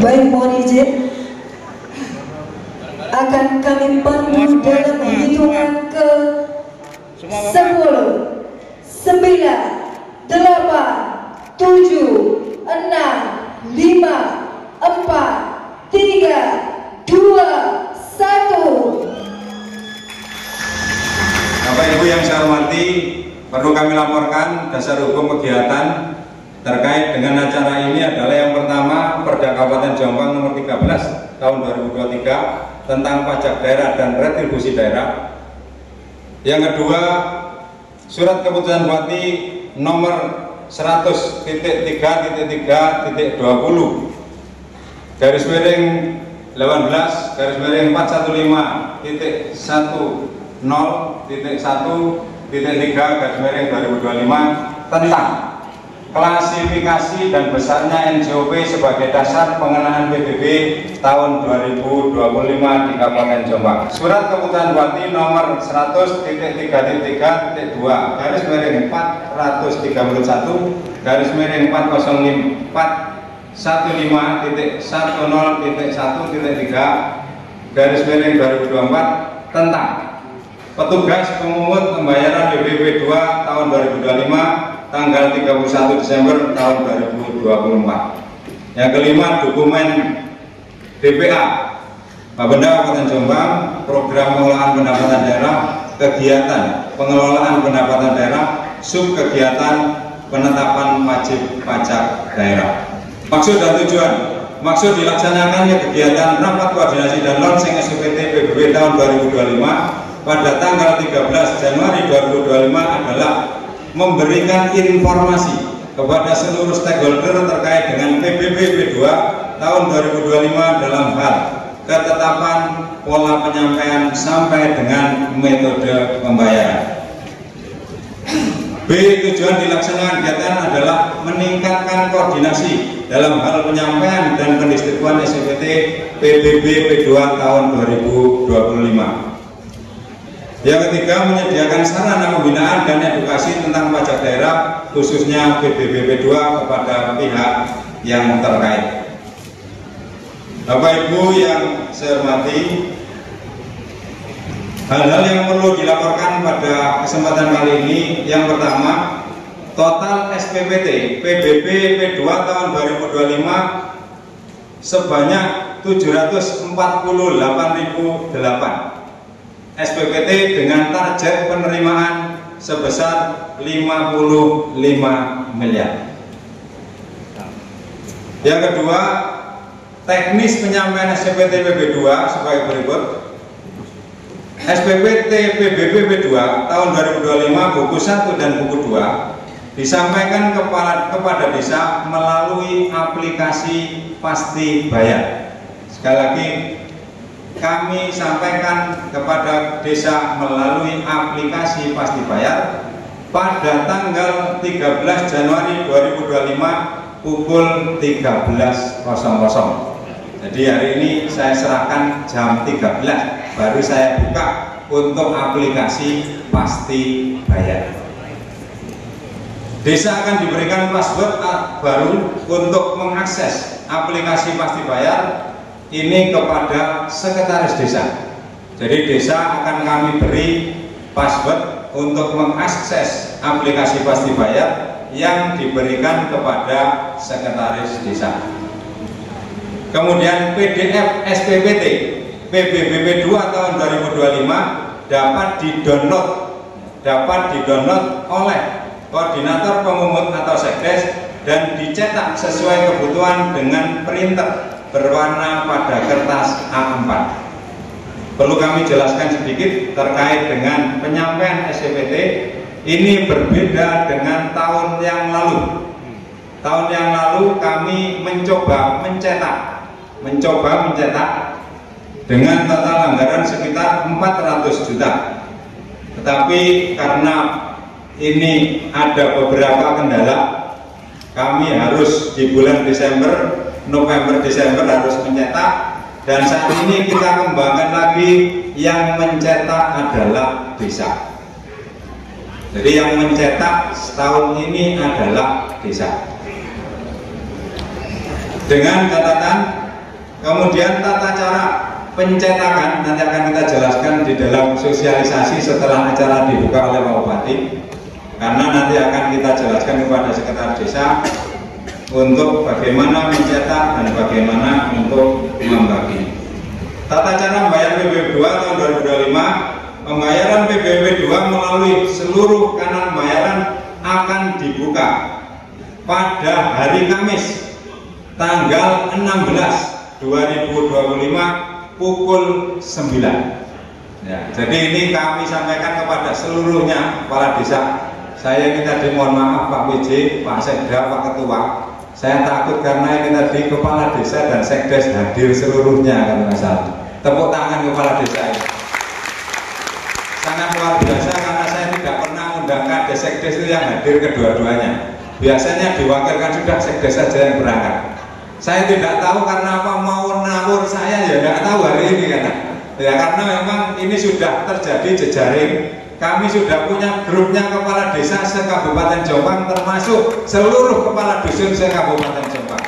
Baik, mohon izin akan kami pandu dalam hitungan ke 10, 9, 8, 7, 6, 5, 4, 3, 2, 1. Bapak Ibu yang saya hormati, perlu kami laporkan dasar hukum kegiatan terkait dengan acara ini adalah yang pertama Perda Kabupaten Jombang nomor 13 tahun 2023 tentang pajak daerah dan retribusi daerah. Yang kedua, surat keputusan Bupati nomor 100.3.3.20 garis miring 18 garis miring 415.10.1.3 garis miring 2025 tentang klasifikasi dan besarnya NJOP sebagai dasar pengenaan PBB tahun 2025 di Kabupaten Jombang. Surat keputusan Bupati nomor 100.3.3.2 garis miring 431 garis miring 405.10.1.3 garis miring 2024 tentang petugas pemungut pembayaran BPP 2 tahun 2025 tanggal 31 Desember tahun 2024. Yang kelima, dokumen DPA Bapenda Kabupaten Jombang, program pengelolaan pendapatan daerah, kegiatan pengelolaan pendapatan daerah, sub kegiatan penetapan wajib pajak daerah. Maksud dan tujuan: maksud dilaksanakannya kegiatan rapat koordinasi dan launching SPT PBB tahun 2025 pada tanggal 13 Januari 2025 adalah memberikan informasi kepada seluruh stakeholder terkait dengan PBB P2 tahun 2025 dalam hal ketetapan pola penyampaian sampai dengan metode pembayaran. B. Tujuan dilaksanakan kegiatan adalah meningkatkan koordinasi dalam hal penyampaian dan pendistribusian SPT PBB P2 tahun 2025. Yang ketiga, menyediakan sarana pembinaan dan edukasi tentang pajak daerah khususnya PBB P2 kepada pihak yang terkait. Bapak Ibu yang saya hormati, hal-hal yang perlu dilaporkan pada kesempatan kali ini, yang pertama, total SPPT PBB P2 tahun 2025 sebanyak 748.008 SPPT dengan target penerimaan sebesar 55 miliar. Yang kedua, teknis penyampaian SPPT PB2 sebagai berikut. SPPT PBB P2 tahun 2025 buku 1 dan buku 2 disampaikan kepada desa melalui aplikasi Pasti Bayar. Sekali lagi, kami sampaikan kepada desa melalui aplikasi Pasti Bayar pada tanggal 13 Januari 2025 pukul 13.00. Jadi hari ini saya serahkan jam 13 baru saya buka untuk aplikasi Pasti Bayar. Desa akan diberikan password baru untuk mengakses aplikasi Pasti Bayar ini kepada sekretaris desa. Jadi desa akan kami beri password untuk mengakses aplikasi Pasti Bayar yang diberikan kepada sekretaris desa. Kemudian PDF SPPT PBB 2 tahun 2025 dapat didownload oleh koordinator pemungut atau sekdes dan dicetak sesuai kebutuhan dengan printer berwarna pada kertas A4. Perlu kami jelaskan sedikit terkait dengan penyampaian SPPT. Ini berbeda dengan tahun yang lalu. Tahun yang lalu kami mencoba mencetak dengan total anggaran sekitar 400 juta. Tetapi karena ini ada beberapa kendala, kami harus di bulan November Desember harus mencetak, dan saat ini kita kembangkan lagi, yang mencetak adalah desa. Jadi yang mencetak setahun ini adalah desa. Dengan catatan Kemudian tata cara pencetakan nanti akan kita jelaskan di dalam sosialisasi setelah acara dibuka oleh Pak Bupati, karena nanti akan kita jelaskan kepada sekretaris desa untuk bagaimana mencetak dan bagaimana untuk membagi. Tata cara membayar PBB 2 tahun 2025, pembayaran PBB 2 melalui seluruh kanal pembayaran akan dibuka pada hari Kamis tanggal 16/2025 pukul 9. Ya, jadi ini kami sampaikan kepada seluruhnya kepala desa. Saya minta mohon maaf Pak PJ, Pak Sekda, Pak Ketua. Saya takut karena ini tadi kepala desa dan sekdes hadir seluruhnya kan masalah. Tepuk tangan kepala desa ini. Sangat luar biasa karena saya tidak pernah undangkan sekdes itu yang hadir kedua-duanya. Biasanya diwakilkan sudah sekdes saja yang berangkat. Saya tidak tahu karena apa, mau nawur saya ya nggak tahu hari ini karena ya karena memang ini sudah terjadi jejaring. Kami sudah punya grupnya kepala desa se-Kabupaten Jombang, termasuk seluruh kepala dusun se-Kabupaten Jombang.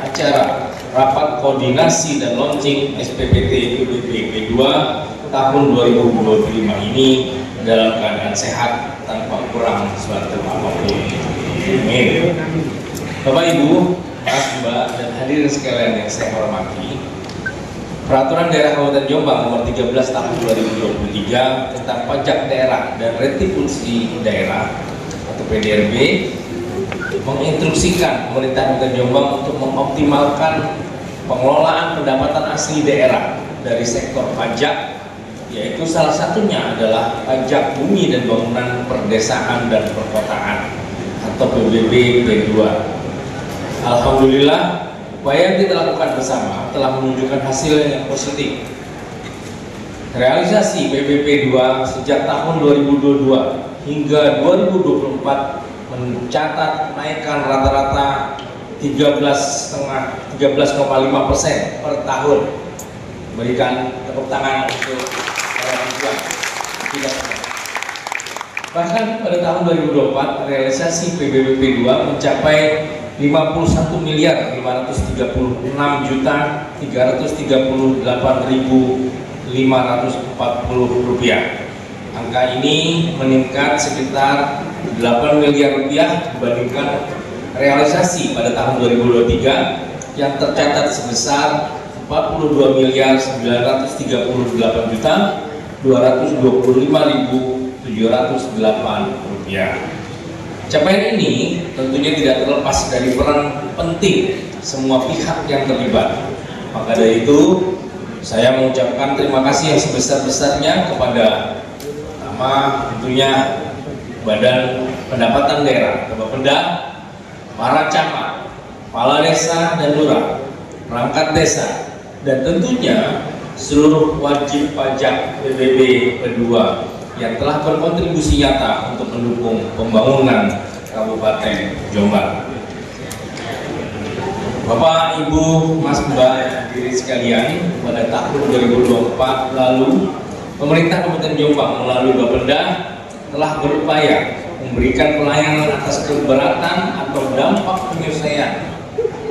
Acara rapat koordinasi dan launching SPPT PBB 2 tahun 2025 ini dalam keadaan sehat tanpa kurang suatu apapun. Amin. Bapak Ibu, Mas Mbak dan hadirin sekalian yang saya hormati, Peraturan Daerah Kabupaten Jombang Nomor 13 Tahun 2023 tentang pajak daerah dan retribusi daerah atau PDRB menginstruksikan pemerintah Kabupaten Jombang untuk mengoptimalkan pengelolaan pendapatan asli daerah dari sektor pajak, yaitu salah satunya adalah pajak bumi dan bangunan perdesaan dan perkotaan atau PBB B2. Alhamdulillah, upaya yang kita lakukan bersama telah menunjukkan hasil yang positif. Realisasi PBB 2 sejak tahun 2022 hingga 2024 mencatat kenaikan rata-rata 13,5% per tahun. Berikan tepuk tangan untuk para tujuan. Bahkan pada tahun 2024 realisasi PBB 2 mencapai 51.536.338.540 rupiah. Angka ini meningkat sekitar 8 miliar rupiah dibandingkan realisasi pada tahun 2023 yang tercatat sebesar 42.938.225.708 rupiah. Capaian ini tentunya tidak terlepas dari peran penting semua pihak yang terlibat. Maka dari itu, saya mengucapkan terima kasih yang sebesar-besarnya kepada pertama tentunya Badan Pendapatan Daerah, Bapeda, para camat, kepala desa dan lurah, perangkat desa, dan tentunya seluruh wajib pajak PBB kedua yang telah berkontribusi nyata untuk mendukung pembangunan Kabupaten Jombang. Bapak, Ibu, Mas, Mbak, hadirin sekalian, pada tahun 2024 lalu, pemerintah Kabupaten Jombang melalui Bapeda telah berupaya memberikan pelayanan atas keberatan atau dampak penyelesaian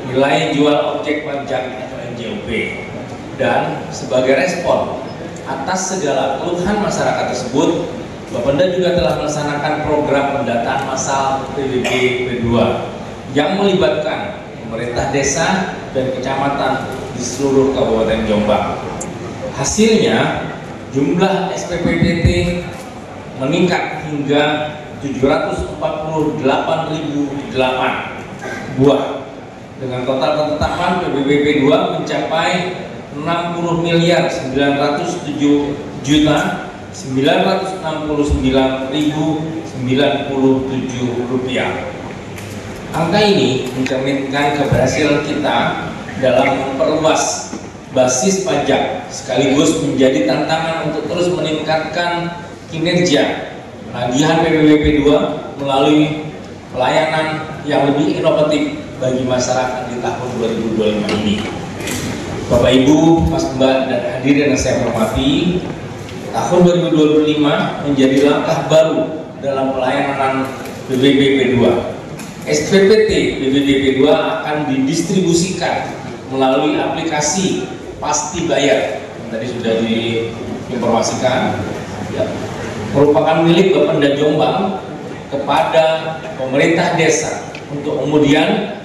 nilai jual objek pajak atau NJOP, dan sebagai respon atas segala keluhan masyarakat tersebut, Bapeda juga telah melaksanakan program pendataan massal PBB B2 yang melibatkan pemerintah desa dan kecamatan di seluruh Kabupaten Jombang. Hasilnya, jumlah SPPT meningkat hingga 748.008 buah, dengan total ketetapan PBB B2 mencapai 60.969.097 rupiah. Angka ini mencerminkan keberhasilan kita dalam memperluas basis pajak sekaligus menjadi tantangan untuk terus meningkatkan kinerja penagihan PBB 2 melalui pelayanan yang lebih inovatif bagi masyarakat di tahun 2025 ini. Bapak, Ibu, Mas, Mbak, dan hadirin yang saya hormati, tahun 2025 menjadi langkah baru dalam pelayanan PBB 2. SPPT PBB 2 akan didistribusikan melalui aplikasi Pasti Bayar yang tadi sudah diinformasikan, ya, merupakan milik Bapenda Jombang kepada pemerintah desa untuk kemudian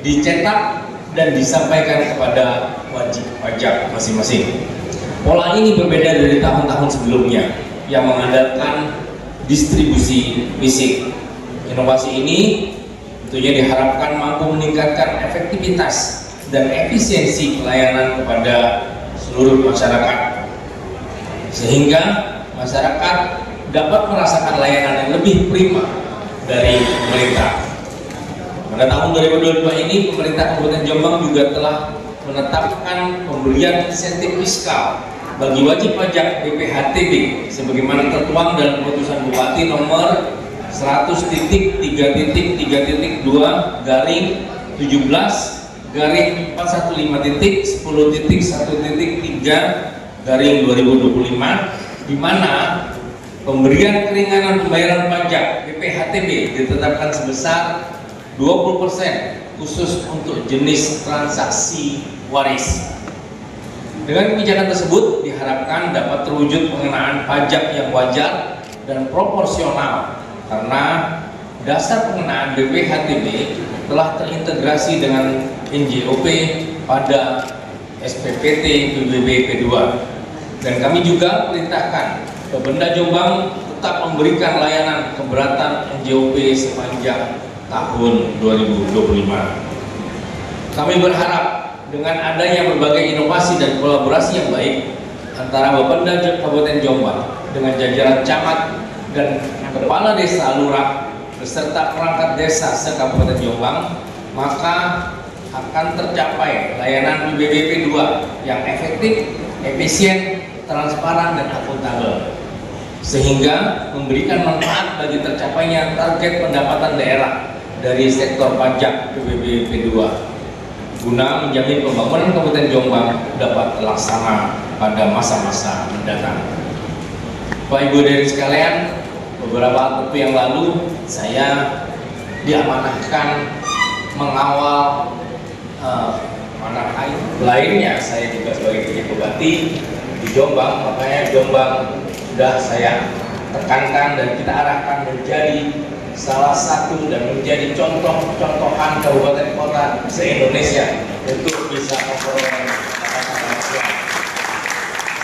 dicetak dan disampaikan kepada wajib pajak masing-masing. Pola ini berbeda dari tahun-tahun sebelumnya yang mengandalkan distribusi fisik. Inovasi ini tentunya diharapkan mampu meningkatkan efektivitas dan efisiensi pelayanan kepada seluruh masyarakat, sehingga masyarakat dapat merasakan layanan yang lebih prima dari pemerintah. Pada tahun 2022 ini, pemerintah Kabupaten Jombang juga telah menetapkan pemberian insentif fiskal bagi wajib pajak BPHTB sebagaimana tertuang dalam keputusan Bupati nomor 100.17.17.2/10.1.3/2025, di mana pemberian keringanan pembayaran pajak BPHTB ditetapkan sebesar 20% khusus untuk jenis transaksi waris. Dengan kebijakan tersebut diharapkan dapat terwujud pengenaan pajak yang wajar dan proporsional karena dasar pengenaan BPHTB telah terintegrasi dengan NJOP pada SPPT PBB P2, dan kami juga perintahkan Bapenda Jombang tetap memberikan layanan keberatan NJOP sepanjang tahun 2025. Kami berharap dengan adanya berbagai inovasi dan kolaborasi yang baik antara Bapenda Kabupaten Jombang dengan jajaran camat dan kepala desa lurah beserta perangkat desa se-Kabupaten Jombang, maka akan tercapai layanan PBB P2 yang efektif, efisien, transparan, dan akuntabel, sehingga memberikan manfaat bagi tercapainya target pendapatan daerah dari sektor pajak PBB P2 guna menjamin pembangunan Kabupaten Jombang dapat terlaksana pada masa-masa mendatang. Bapak Ibu hadirin sekalian, beberapa waktu yang lalu saya diamanahkan mengawal lainnya, saya juga sebagai PJ Bupati di Jombang, makanya Jombang sudah saya tekankan dan kita arahkan menjadi salah satu dan menjadi contoh-contohan kabupaten kota se-Indonesia untuk bisa memperoleh kemajuan.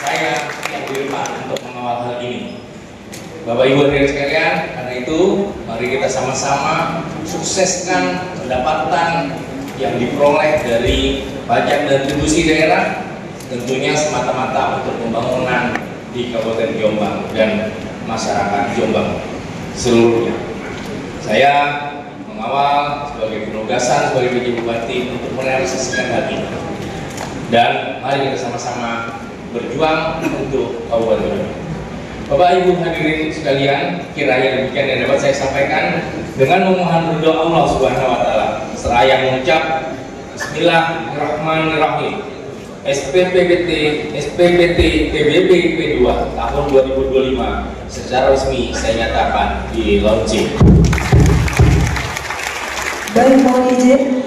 Saya yang di depan untuk mengawal hal ini. Bapak Ibu hadirin sekalian, karena itu mari kita sama-sama sukseskan pendapatan yang diperoleh dari pajak dan tribusi daerah, tentunya semata-mata untuk pembangunan di Kabupaten Jombang dan masyarakat Jombang seluruhnya. Saya mengawal sebagai penugasan sebagai PJ Bupati untuk merealisasikan hal ini, dan mari kita sama-sama berjuang untuk Kabupaten Jombang. Bapak Ibu hadirin sekalian, kiranya demikian yang dapat saya sampaikan dengan memohon ridho Allah Subhanahu wa taala. Seraya mengucap Bismillahirrahmanirrahim. SPPT PBB P2 tahun 2025 secara resmi saya nyatakan di launching. Baik, mohon izin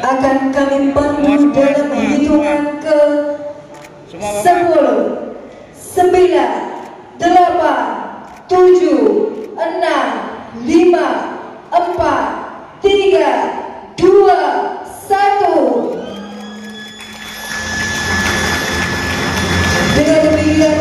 akan kami pandu dalam hitungan ke 10, 9, 8, 7, 6, 5, 4, 3, 2, 1. Dengan demikian